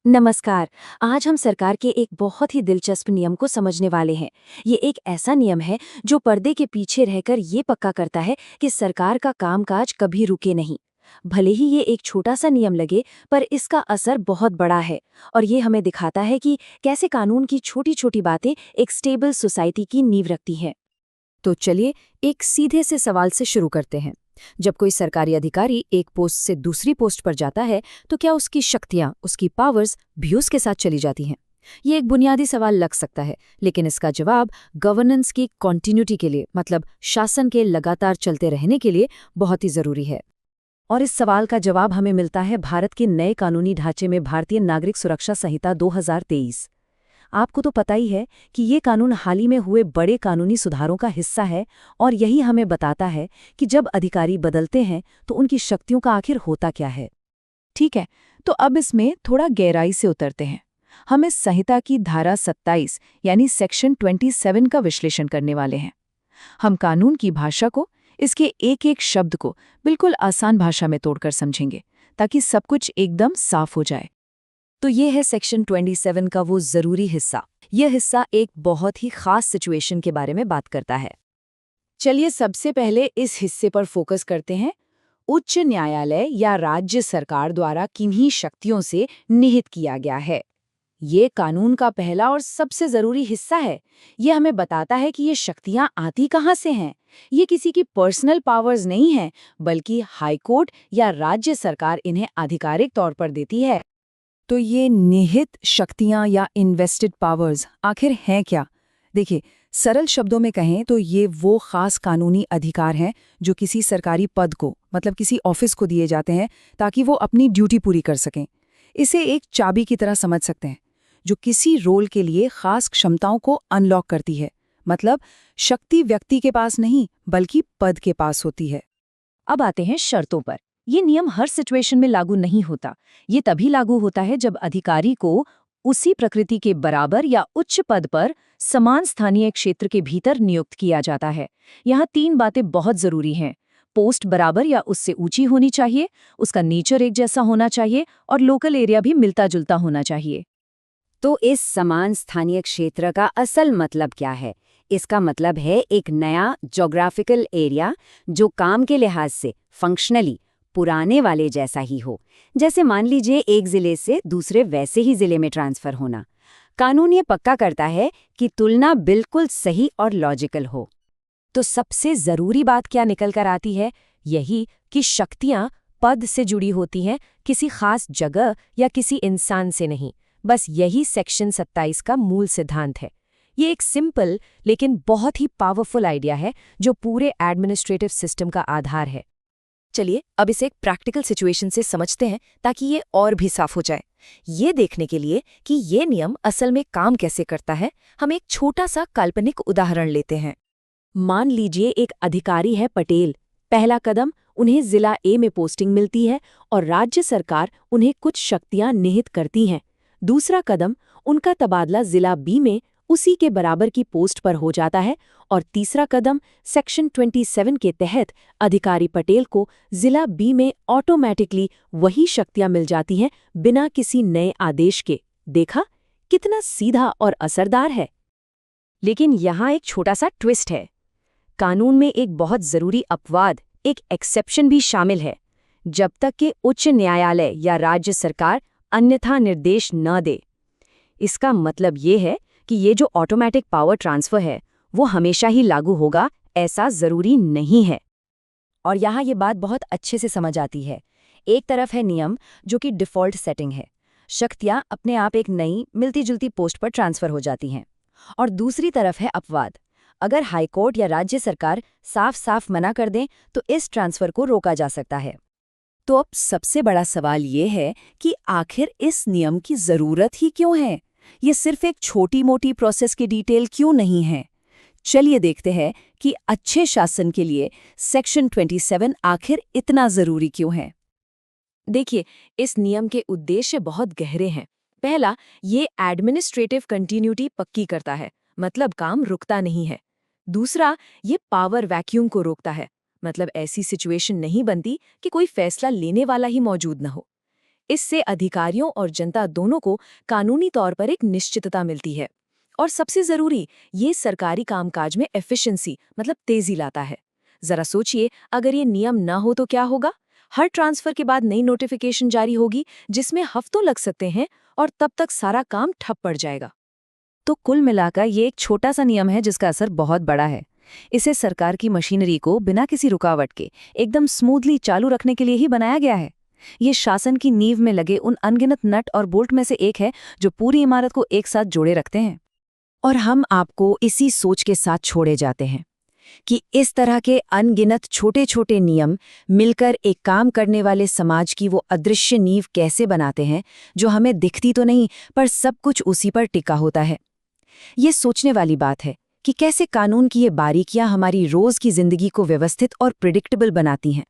नमस्कार। आज हम सरकार के एक बहुत ही दिलचस्प नियम को समझने वाले हैं। ये एक ऐसा नियम है जो पर्दे के पीछे रहकर ये पक्का करता है कि सरकार का कामकाज कभी रुके नहीं। भले ही ये एक छोटा सा नियम लगे, पर इसका असर बहुत बड़ा है। और ये हमें दिखाता है कि कैसे कानून की छोटी छोटी बातें एक स्टेबल सोसाइटी की नींव रखती हैं। तो चलिए एक सीधे से सवाल से शुरू करते हैं। जब कोई सरकारी अधिकारी एक पोस्ट से दूसरी पोस्ट पर जाता है, तो क्या उसकी शक्तियां, उसकी पावर्स भी उसके साथ चली जाती हैं? ये एक बुनियादी सवाल लग सकता है, लेकिन इसका जवाब गवर्नेंस की कॉन्टिन्यूटी के लिए, मतलब शासन के लगातार चलते रहने के लिए बहुत ही जरूरी है। और इस सवाल का जवाब हमें मिलता है भारत के नए कानूनी ढांचे में भारतीय नागरिक सुरक्षा संहिता 2023। आपको तो पता ही है कि ये कानून हाल ही में हुए बड़े कानूनी सुधारों का हिस्सा है, और यही हमें बताता है कि जब अधिकारी बदलते हैं तो उनकी शक्तियों का आखिर होता क्या है। ठीक है, तो अब इसमें थोड़ा गहराई से उतरते हैं। हम इस संहिता की धारा 27 यानी सेक्शन 27 का विश्लेषण करने वाले हैं। हम कानून की भाषा को, इसके एक एक शब्द को बिल्कुल आसान भाषा में तोड़कर समझेंगे, ताकि सब कुछ एकदम साफ हो जाए। तो ये है सेक्शन 27 का वो जरूरी हिस्सा। यह हिस्सा एक बहुत ही खास सिचुएशन के बारे में बात करता है। चलिए सबसे पहले इस हिस्से पर फोकस करते हैं। उच्च न्यायालय या राज्य सरकार द्वारा किन्हीं शक्तियों से निहित किया गया है। ये कानून का पहला और सबसे जरूरी हिस्सा है। ये हमें बताता है कि ये शक्तियां आती कहाँ से हैं। ये किसी की पर्सनल पावर्स नहीं है, बल्कि हाईकोर्ट या राज्य सरकार इन्हें आधिकारिक तौर पर देती है। तो ये निहित शक्तियां या इन्वेस्टेड पावर्स आखिर हैं क्या? देखिए, सरल शब्दों में कहें तो ये वो खास कानूनी अधिकार हैं जो किसी सरकारी पद को, मतलब किसी ऑफिस को दिए जाते हैं ताकि वो अपनी ड्यूटी पूरी कर सकें। इसे एक चाबी की तरह समझ सकते हैं जो किसी रोल के लिए खास क्षमताओं को अनलॉक करती है। मतलब शक्ति व्यक्ति के पास नहीं, बल्कि पद के पास होती है। अब आते हैं शर्तों पर। ये नियम हर सिचुएशन में लागू नहीं होता। ये तभी लागू होता है जब अधिकारी को उसी प्रकृति के बराबर या उच्च पद पर समान स्थानीय क्षेत्र के भीतर नियुक्त किया जाता है। यहाँ तीन बातें बहुत जरूरी हैं। पोस्ट बराबर या उससे ऊंची होनी चाहिए, उसका नेचर एक जैसा होना चाहिए, और लोकल एरिया भी मिलता जुलता होना चाहिए। तो इस समान स्थानीय क्षेत्र का असल मतलब क्या है? इसका मतलब है एक नया ज्योग्राफिकल एरिया जो काम के लिहाज से फंक्शनली पुराने वाले जैसा ही हो। जैसे मान लीजिए एक जिले से दूसरे वैसे ही जिले में ट्रांसफर होना। कानून ये पक्का करता है कि तुलना बिल्कुल सही और लॉजिकल हो। तो सबसे जरूरी बात क्या निकल कर आती है? यही कि शक्तियां पद से जुड़ी होती हैं, किसी खास जगह या किसी इंसान से नहीं। बस यही सेक्शन 27 का मूल सिद्धांत है। ये एक सिंपल लेकिन बहुत ही पावरफुल आइडिया है जो पूरे एडमिनिस्ट्रेटिव सिस्टम का आधार है। चलिए अब इसे एक प्रैक्टिकल सिचुएशन से समझते हैं ताकि ये और भी साफ हो जाए। ये देखने के लिए कि ये नियम असल में काम कैसे करता है, हम एक छोटा सा काल्पनिक उदाहरण लेते हैं। मान लीजिए एक अधिकारी है पटेल। पहला कदम, उन्हें जिला ए में पोस्टिंग मिलती है और राज्य सरकार उन्हें कुछ शक्तियां निहित करती हैं। दूसरा कदम, उनका तबादला जिला बी में उसी के बराबर की पोस्ट पर हो जाता है। और तीसरा कदम, सेक्शन 27 के तहत अधिकारी पटेल को जिला बी में ऑटोमेटिकली वही शक्तियां मिल जाती हैं बिना किसी नए आदेश के। देखा कितना सीधा और असरदार है। लेकिन यहाँ एक छोटा सा ट्विस्ट है। कानून में एक बहुत जरूरी अपवाद, एक एक्सेप्शन भी शामिल है। जब तक कि उच्च न्यायालय या राज्य सरकार अन्यथा निर्देश न दे। इसका मतलब ये है कि ये जो ऑटोमेटिक पावर ट्रांसफर है वो हमेशा ही लागू होगा, ऐसा जरूरी नहीं है। और यहाँ ये बात बहुत अच्छे से समझ आती है। एक तरफ है नियम जो कि डिफ़ॉल्ट सेटिंग है, शक्तियाँ अपने आप एक नई मिलती जुलती पोस्ट पर ट्रांसफ़र हो जाती हैं। और दूसरी तरफ है अपवाद। अगर हाईकोर्ट या राज्य सरकार साफ साफ मना कर दें तो इस ट्रांसफ़र को रोका जा सकता है। तो अब सबसे बड़ा सवाल ये है कि आखिर इस नियम की ज़रूरत ही क्यों है? ये सिर्फ एक छोटी मोटी प्रोसेस की डिटेल क्यों नहीं है? चलिए देखते हैं कि अच्छे शासन के लिए सेक्शन 27 आखिर इतना जरूरी क्यों है। देखिए, इस नियम के उद्देश्य बहुत गहरे हैं। पहला, ये एडमिनिस्ट्रेटिव कंटिन्यूटी पक्की करता है, मतलब काम रुकता नहीं है। दूसरा, ये पावर वैक्यूम को रोकता है, मतलब ऐसी सिचुएशन नहीं बनती कि कोई फैसला लेने वाला ही मौजूद न हो। इससे अधिकारियों और जनता दोनों को कानूनी तौर पर एक निश्चितता मिलती है। और सबसे जरूरी, ये सरकारी कामकाज में एफिशिएंसी मतलब तेजी लाता है। जरा सोचिए, अगर ये नियम न हो तो क्या होगा? हर ट्रांसफर के बाद नई नोटिफिकेशन जारी होगी जिसमें हफ्तों लग सकते हैं और तब तक सारा काम ठप पड़ जाएगा। तो कुल मिलाकर ये एक छोटा सा नियम है जिसका असर बहुत बड़ा है। इसे सरकार की मशीनरी को बिना किसी रुकावट के एकदम स्मूथली चालू रखने के लिए ही बनाया गया है। ये शासन की नींव में लगे उन अनगिनत नट और बोल्ट में से एक है जो पूरी इमारत को एक साथ जोड़े रखते हैं। और हम आपको इसी सोच के साथ छोड़े जाते हैं कि इस तरह के अनगिनत छोटे छोटे नियम मिलकर एक काम करने वाले समाज की वो अदृश्य नींव कैसे बनाते हैं जो हमें दिखती तो नहीं पर सब कुछ उसी पर टिका होता है। ये सोचने वाली बात है कि कैसे कानून की ये बारीकियां हमारी रोज की जिंदगी को व्यवस्थित और प्रिडिक्टेबल बनाती हैं।